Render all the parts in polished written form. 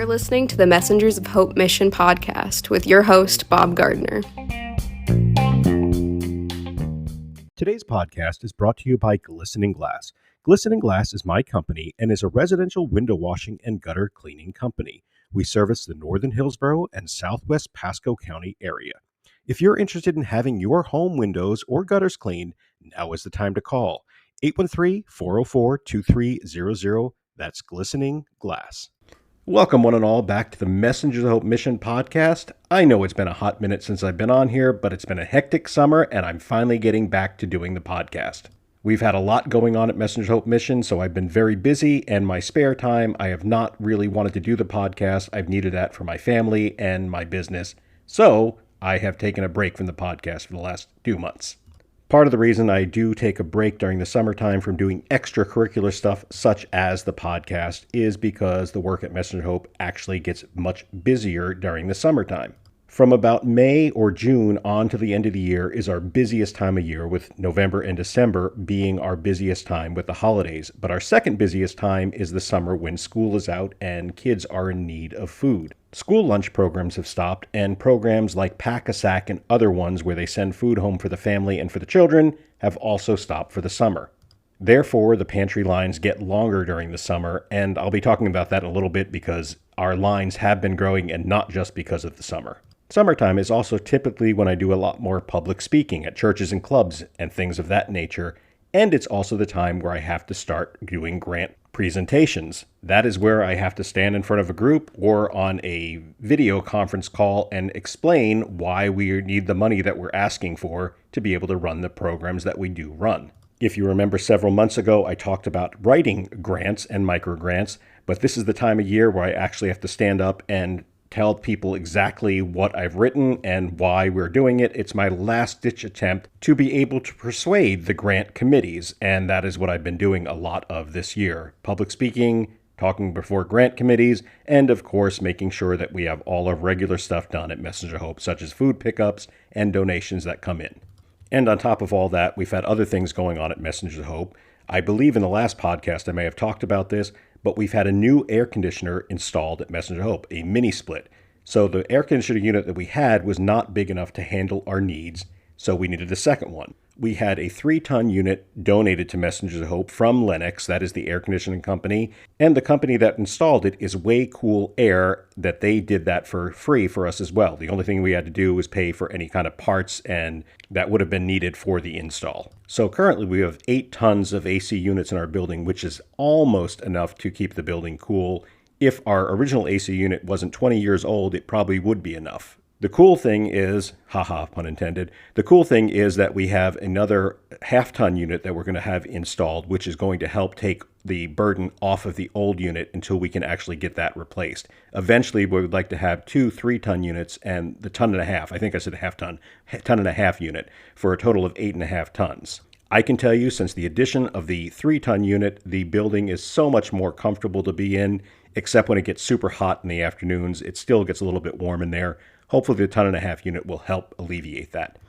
You're listening to the Messengers of Hope Mission podcast with your host, Bob Gardner. Today's podcast is brought to you by Glistening Glass. Glistening Glass is my company and is a residential window washing and gutter cleaning company. We service the northern Hillsborough and southwest Pasco County area. If you're interested in having your home windows or gutters cleaned, now is the time to call. 813-404-2300. That's Glistening Glass. Welcome, one and all, back to the Messengers of Hope Mission podcast. I know it's been a hot minute since I've been on here, but it's been a hectic summer, and I'm finally getting back to doing the podcast. We've had a lot going on at Messengers of Hope Mission, so I've been very busy, and my spare time, I have not really wanted to do the podcast. I've needed that for my family and my business, so I have taken a break from the podcast for the last 2 months. Part of the reason I do take a break during the summertime from doing extracurricular stuff such as the podcast is because the work at Messenger Hope actually gets much busier during the summertime. From about May or June on to the end of the year is our busiest time of year, with November and December being our busiest time with the holidays. But our second busiest time is the summer when school is out and kids are in need of food. School lunch programs have stopped, and programs like Pack-A-Sack and other ones where they send food home for the family and for the children have also stopped for the summer. Therefore, the pantry lines get longer during the summer, and I'll be talking about that in a little bit because our lines have been growing and not just because of the summer. Summertime is also typically when I do a lot more public speaking at churches and clubs and things of that nature, and it's also the time where I have to start doing grant presentations. That is where I have to stand in front of a group or on a video conference call and explain why we need the money that we're asking for to be able to run the programs that we do run. If you remember, several months ago, I talked about writing grants and micro grants, but this is the time of year where I actually have to stand up and tell people exactly what I've written and why we're doing it. It's my last-ditch attempt to be able to persuade the grant committees, and that is what I've been doing a lot of this year. Public speaking, talking before grant committees, and of course making sure that we have all our regular stuff done at Messenger Hope, such as food pickups and donations that come in. And on top of all that, we've had other things going on at Messenger Hope. I believe in the last podcast I may have talked about this, but we've had a new air conditioner installed at Messenger Hope, a mini split. So the air conditioner unit that we had was not big enough to handle our needs, so we needed a second one. We had a 3-ton unit donated to Messengers of Hope from Lennox, that is the air conditioning company, and the company that installed it is Way Cool Air, that they did that for free for us as well. The only thing we had to do was pay for any kind of parts, and that would have been needed for the install. So currently we have 8 tons of AC units in our building, which is almost enough to keep the building cool. If our original AC unit wasn't 20 years old, it probably would be enough. The cool thing is, haha, pun intended, the cool thing is that we have another half-ton unit that we're going to have installed, which is going to help take the burden off of the old unit until we can actually get that replaced. Eventually, we would like to have 2 3-ton units and the 1.5 tons, I think I said half-ton, 1.5-ton unit, for a total of 8.5 tons. I can tell you, since the addition of the 3-ton unit, the building is so much more comfortable to be in, except when it gets super hot in the afternoons. It still gets a little bit warm in there. Hopefully the 1.5-ton unit will help alleviate that.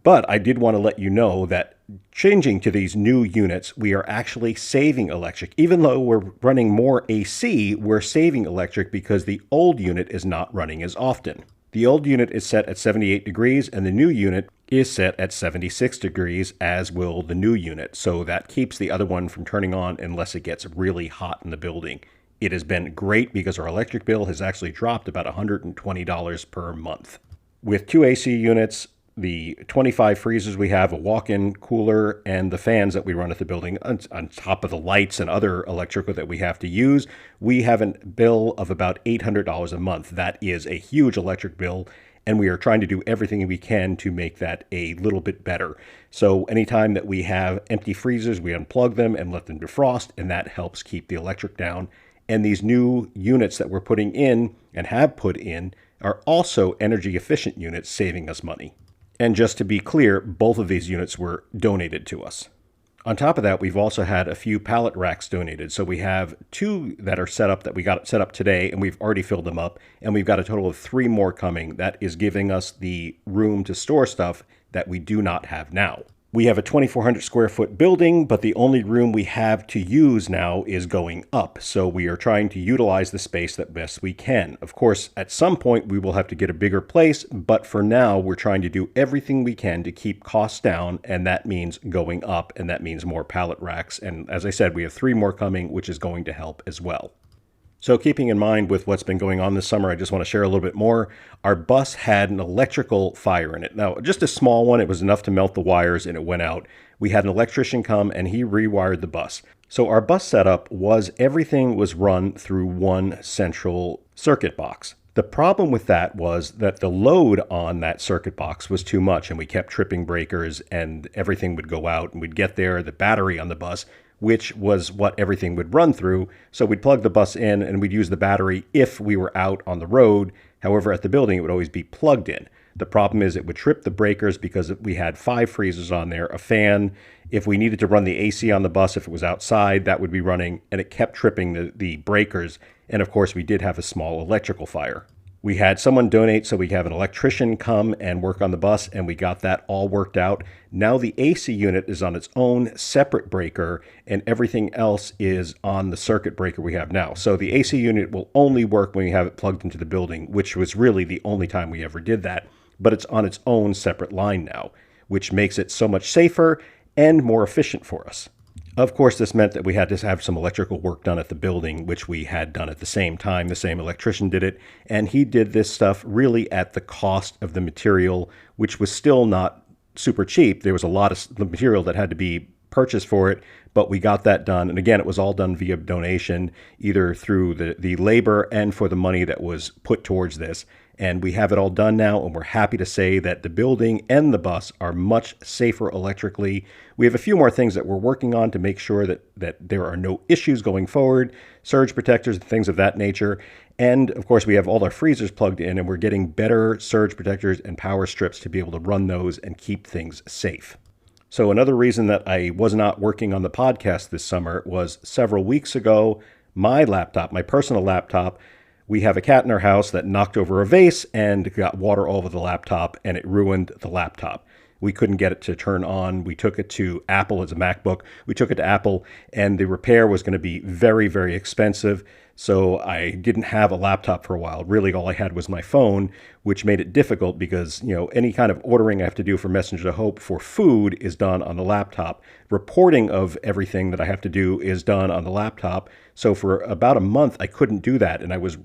But I did want to let you know that changing to these new units, we are actually saving electric. Even though we're running more AC, we're saving electric because the old unit is not running as often. The old unit is set at 78 degrees and the new unit is set at 76 degrees, as will the new unit. So that keeps the other one from turning on unless it gets really hot in the building. It has been great because our electric bill has actually dropped about $120 per month. With 2 AC units, the 25 freezers we have, a walk-in cooler, and the fans that we run at the building, on top of the lights and other electrical that we have to use, we have a bill of about $800 a month. That is a huge electric bill, and we are trying to do everything we can to make that a little bit better. So anytime that we have empty freezers, we unplug them and let them defrost, and that helps keep the electric down. And these new units that we're putting in and have put in are also energy efficient units, saving us money. And just to be clear, both of these units were donated to us. On top of that, we've also had a few pallet racks donated. So we have 2 that are set up that we got set up today, and we've already filled them up. And we've got a total of 3 more coming. That is giving us the room to store stuff that we do not have now. We have a 2,400 square foot building, but the only room we have to use now is going up. So we are trying to utilize the space that best we can. Of course, at some point we will have to get a bigger place, but for now we're trying to do everything we can to keep costs down, and that means going up, and that means more pallet racks. And as I said, we have 3 more coming, which is going to help as well. So keeping in mind with what's been going on this summer, I just want to share a little bit more. Our bus had an electrical fire in it. Now, just a small one. It was enough to melt the wires and it went out. We had an electrician come and he rewired the bus. So our bus setup was everything was run through one central circuit box. The problem with that was that the load on that circuit box was too much and we kept tripping breakers and everything would go out and we'd get there, the battery on the bus, which was what everything would run through. So we'd plug the bus in and we'd use the battery if we were out on the road. However, at the building, it would always be plugged in. The problem is it would trip the breakers because we had 5 freezers on there, a fan. If we needed to run the AC on the bus, if it was outside, that would be running, and it kept tripping the breakers. And of course, we did have a small electrical fire. We had someone donate, so we have an electrician come and work on the bus, and we got that all worked out. Now the AC unit is on its own separate breaker, and everything else is on the circuit breaker we have now. So the AC unit will only work when we have it plugged into the building, which was really the only time we ever did that. But it's on its own separate line now, which makes it so much safer and more efficient for us. Of course, this meant that we had to have some electrical work done at the building, which we had done at the same time. The same electrician did it, and he did this stuff really at the cost of the material, which was still not super cheap. There was a lot of the material that had to be purchased for it, but we got that done. And again, it was all done via donation, either through the labor and for the money that was put towards this. And we have it all done now, and we're happy to say that the building and the bus are much safer electrically. We have a few more things that we're working on to make sure that there are no issues going forward, surge protectors and things of that nature. And of course, we have all our freezers plugged in, and we're getting better surge protectors and power strips to be able to run those and keep things safe. So another reason that I was not working on the podcast this summer was several weeks ago, my laptop, my personal laptop, we have a cat in our house that knocked over a vase and got water all over the laptop, and it ruined the laptop. We couldn't get it to turn on. We took it to Apple. It's a MacBook. We took it to Apple, and the repair was going to be very, very expensive. So I didn't have a laptop for a while. Really, all I had was my phone, which made it difficult because, any kind of ordering I have to do for Messenger of Hope for food is done on the laptop. Reporting of everything that I have to do is done on the laptop. So for about a month, I couldn't do that. And I was,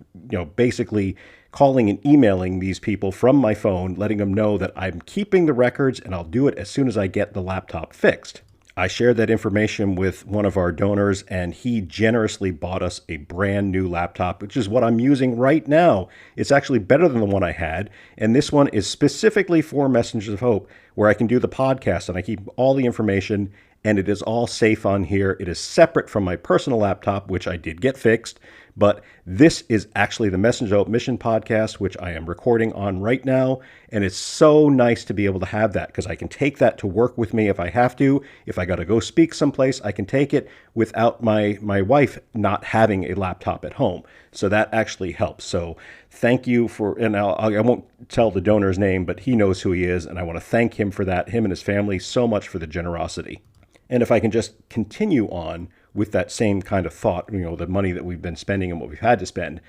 basically calling and emailing these people from my phone, letting them know that I'm keeping the records and I'll do it as soon as I get the laptop fixed. I shared that information with one of our donors, and he generously bought us a brand new laptop, which is what I'm using right now. It's actually better than the one I had, and this one is specifically for Messengers of Hope, where I can do the podcast, and I keep all the information, and it is all safe on here. It is separate from my personal laptop, which I did get fixed, but this is actually the Messenger of Hope Mission podcast, which I am recording on right now. And it's so nice to be able to have that because I can take that to work with me if I have to. If I got to go speak someplace, I can take it without my wife not having a laptop at home. So that actually helps. So thank you for, and I won't tell the donor's name, but he knows who he is. And I want to thank him for that, him and his family, so much for the generosity. And if I can just continue on with that same kind of thought, the money that we've been spending and what we've had to spend.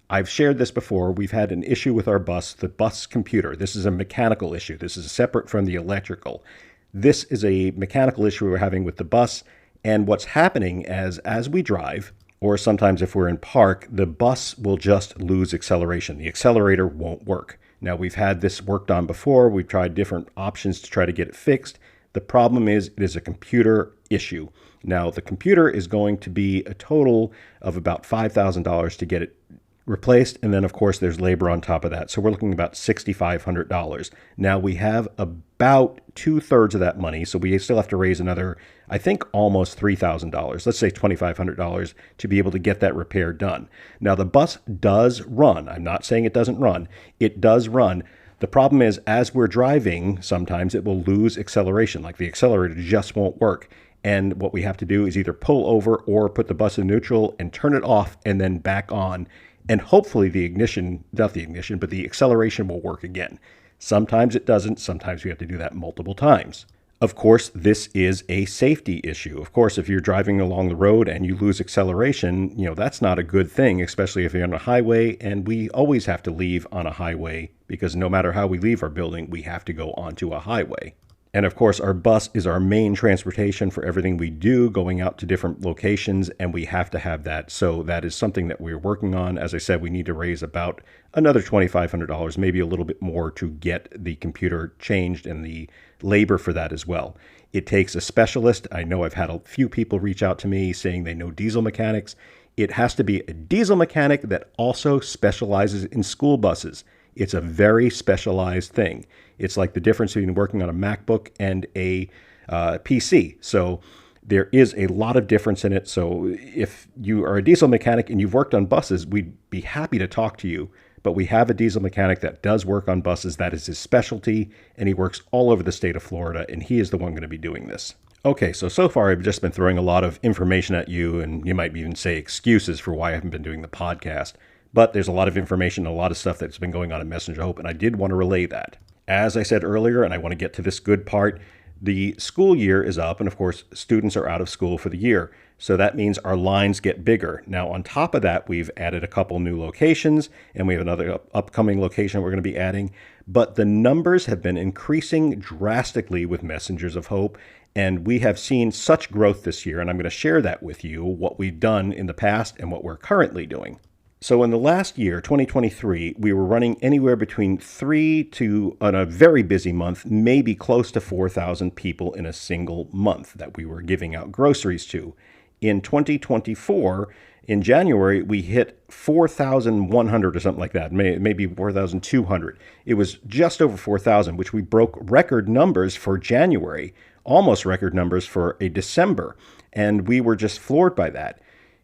I've shared this before. We've had an issue with our bus, the bus computer. This is a mechanical issue. This is separate from the electrical. This is a mechanical issue we're having with the bus. And what's happening as we drive, or sometimes if we're in park, the bus will just lose acceleration. The accelerator won't work. Now, we've had this worked on before. We've tried different options to try to get it fixed. The problem is it is a computer issue. Now, the computer is going to be a total of about $5,000 to get it replaced. And then, of course, there's labor on top of that. So we're looking about $6,500. Now, we have about 2/3 of that money. So we still have to raise another, I think, almost $3,000. Let's say $2,500 to be able to get that repair done. Now, the bus does run. I'm not saying it doesn't run. It does run. The problem is, as we're driving, sometimes it will lose acceleration. Like the accelerator just won't work. And what we have to do is either pull over or put the bus in neutral and turn it off and then back on. And hopefully the acceleration will work again. Sometimes it doesn't. Sometimes we have to do that multiple times. Of course, this is a safety issue. Of course, if you're driving along the road and you lose acceleration, that's not a good thing, especially if you're on a highway. And we always have to leave on a highway because no matter how we leave our building, we have to go onto a highway. And of course, our bus is our main transportation for everything we do, going out to different locations, and we have to have that. So that is something that we're working on. As I said, we need to raise about another $2,500, maybe a little bit more, to get the computer changed and the labor for that as well. It takes a specialist. I know I've had a few people reach out to me saying they know diesel mechanics. It has to be a diesel mechanic that also specializes in school buses. It's a very specialized thing. It's like the difference between working on a MacBook and a PC. So there is a lot of difference in it. So if you are a diesel mechanic and you've worked on buses, we'd be happy to talk to you. But we have a diesel mechanic that does work on buses. That is his specialty, and he works all over the state of Florida, and he is the one going to be doing this. Okay, so far I've just been throwing a lot of information at you, and you might even say excuses for why I haven't been doing the podcast. But there's a lot of information, a lot of stuff that's been going on in Messenger Hope, and I did want to relay that. As I said earlier, and I want to get to this good part, the school year is up, and of course, students are out of school for the year. So that means our lines get bigger. Now, on top of that, we've added a couple new locations, and we have another upcoming location we're going to be adding. But the numbers have been increasing drastically with Messengers of Hope, and we have seen such growth this year, and I'm going to share that with you, what we've done in the past and what we're currently doing. So in the last year, 2023, we were running anywhere between 3 to, on a very busy month, maybe close to 4,000 people in a single month that we were giving out groceries to. In 2024, in January, we hit 4,100 or something like that, maybe 4,200. It was just over 4,000, which we broke record numbers for January, almost record numbers for a December. And we were just floored by that.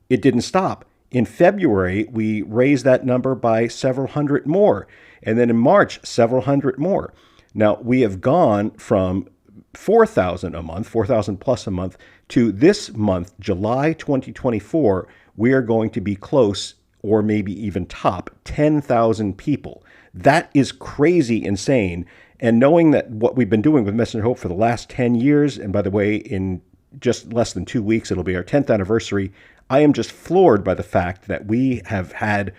It didn't stop. In February, we raised that number by several hundred more. And then in March, several hundred more. Now, we have gone from 4,000 a month, 4,000 plus a month, to this month, July 2024, we are going to be close or maybe even top 10,000 people. That is crazy insane. And knowing that what we've been doing with Messenger Hope for the last 10 years, and by the way, in just less than 2 weeks, it'll be our 10th anniversary, I am just floored by the fact that we have had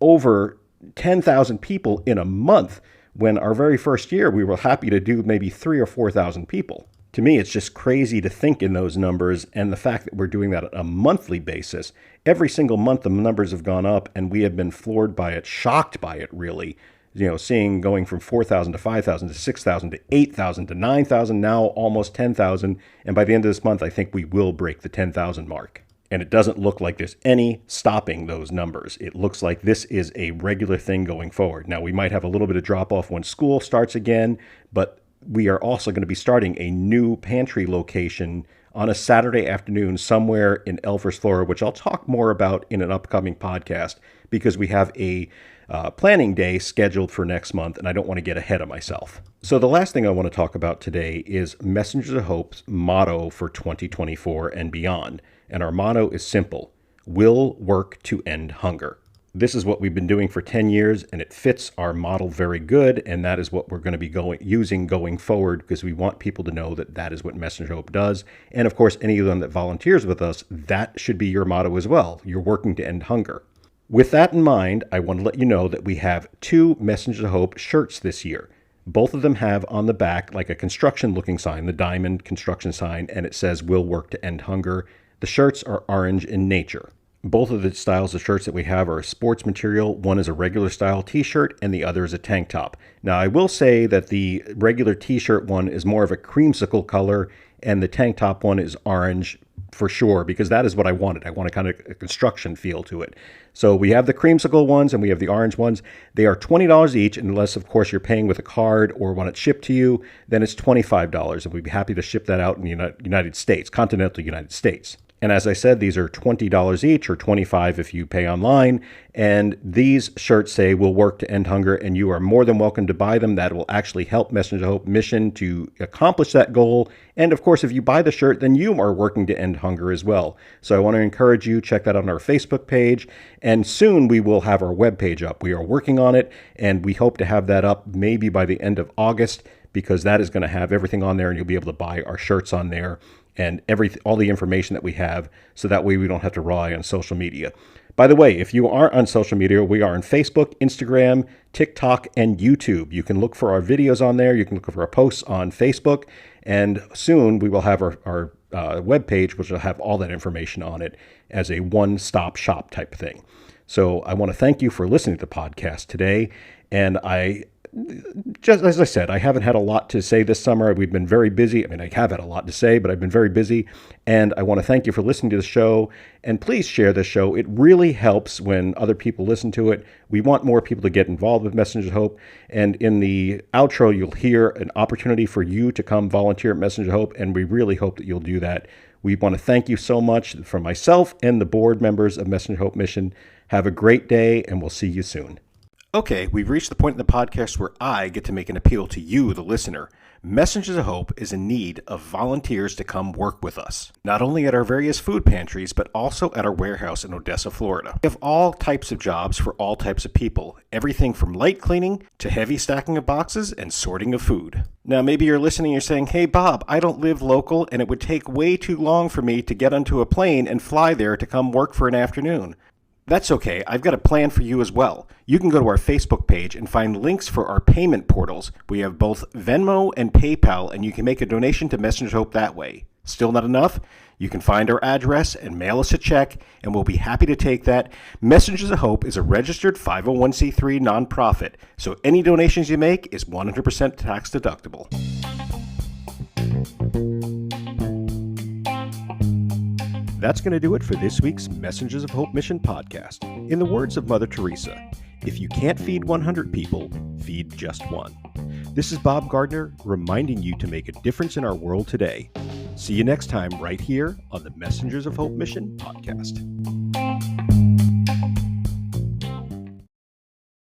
over 10,000 people in a month, when our very first year, we were happy to do maybe 3,000 or 4,000 people. To me, it's just crazy to think in those numbers, and the fact that we're doing that on a monthly basis. Every single month, the numbers have gone up, and we have been floored by it, shocked by it, really. Seeing going from 4,000 to 5,000 to 6,000 to 8,000 to 9,000, now almost 10,000. And by the end of this month, I think we will break the 10,000 mark. And it doesn't look like there's any stopping those numbers. It looks like this is a regular thing going forward. Now, we might have a little bit of drop off when school starts again, but we are also going to be starting a new pantry location on a Saturday afternoon somewhere in Elfers, Florida, which I'll talk more about in an upcoming podcast, because we have a planning day scheduled for next month, and I don't want to get ahead of myself. So the last thing I want to talk about today is Messengers of Hope's motto for 2024 and beyond. And our motto is simple: will work to end hunger. This is what we've been doing for 10 years, and it fits our model very good, and that is what we're going to be using going forward, because we want people to know that that is what Messenger Hope does. And of course, anyone that volunteers with us, that should be your motto as well. You're working to end hunger. With that in mind, I want to let you know that we have 2 Messengers of Hope shirts this year. Both of them have on the back like a construction-looking sign, the diamond construction sign, and it says, "Will work to end hunger." The shirts are orange in nature. Both of the styles of shirts that we have are sports material. One is a regular style t-shirt and the other is a tank top. Now, I will say that the regular t-shirt one is more of a creamsicle color and the tank top one is orange for sure, because that is what I wanted. I want a kind of a construction feel to it. So we have the creamsicle ones and we have the orange ones. They are $20 each, unless, of course, you're paying with a card or want it shipped to you, then it's $25. And we'd be happy to ship that out in the United States, continental United States. And as I said, these are $20 each, or $25 if you pay online. And these shirts say, "Will work to end hunger," and you are more than welcome to buy them. That will actually help Messenger Hope mission to accomplish that goal. And of course, if you buy the shirt, then you are working to end hunger as well. So I want to encourage you, check that out on our Facebook page. And soon we will have our webpage up. We are working on it, and we hope to have that up maybe by the end of August. because that is going to have everything on there, and you'll be able to buy our shirts on there and all the information that we have, so that way we don't have to rely on social media. By the way, if you are on social media, we are on Facebook, Instagram, TikTok, and YouTube. You can look for our videos on there. You can look for our posts on Facebook. And soon we will have our webpage, which will have all that information on it as a one-stop shop type thing. So I want to thank you for listening to the podcast today. And just as I said, I haven't had a lot to say this summer. We've been very busy. I mean, I have had a lot to say, but I've been very busy. And I want to thank you for listening to the show. And please share the show. It really helps when other people listen to it. We want more people to get involved with Messengers of Hope. And in the outro, you'll hear an opportunity for you to come volunteer at Messengers of Hope. And we really hope that you'll do that. We want to thank you so much from myself and the board members of Messengers of Hope Mission. Have a great day, and we'll see you soon. Okay, we've reached the point in the podcast where I get to make an appeal to you, the listener. Messengers of Hope is in need of volunteers to come work with us, not only at our various food pantries, but also at our warehouse in Odessa, Florida. We have all types of jobs for all types of people, everything from light cleaning to heavy stacking of boxes and sorting of food. Now, maybe you're listening, you're saying, hey, Bob, I don't live local, and it would take way too long for me to get onto a plane and fly there to come work for an afternoon. That's okay. I've got a plan for you as well. You can go to our Facebook page and find links for our payment portals. We have both Venmo and PayPal, and you can make a donation to Messengers of Hope that way. Still not enough? You can find our address and mail us a check, and we'll be happy to take that. Messengers of Hope is a registered 501c3 nonprofit, so any donations you make is 100% tax deductible. That's going to do it for this week's Messengers of Hope Mission podcast. In the words of Mother Teresa, if you can't feed 100 people, feed just one. This is Bob Gardner reminding you to make a difference in our world today. See you next time right here on the Messengers of Hope Mission podcast.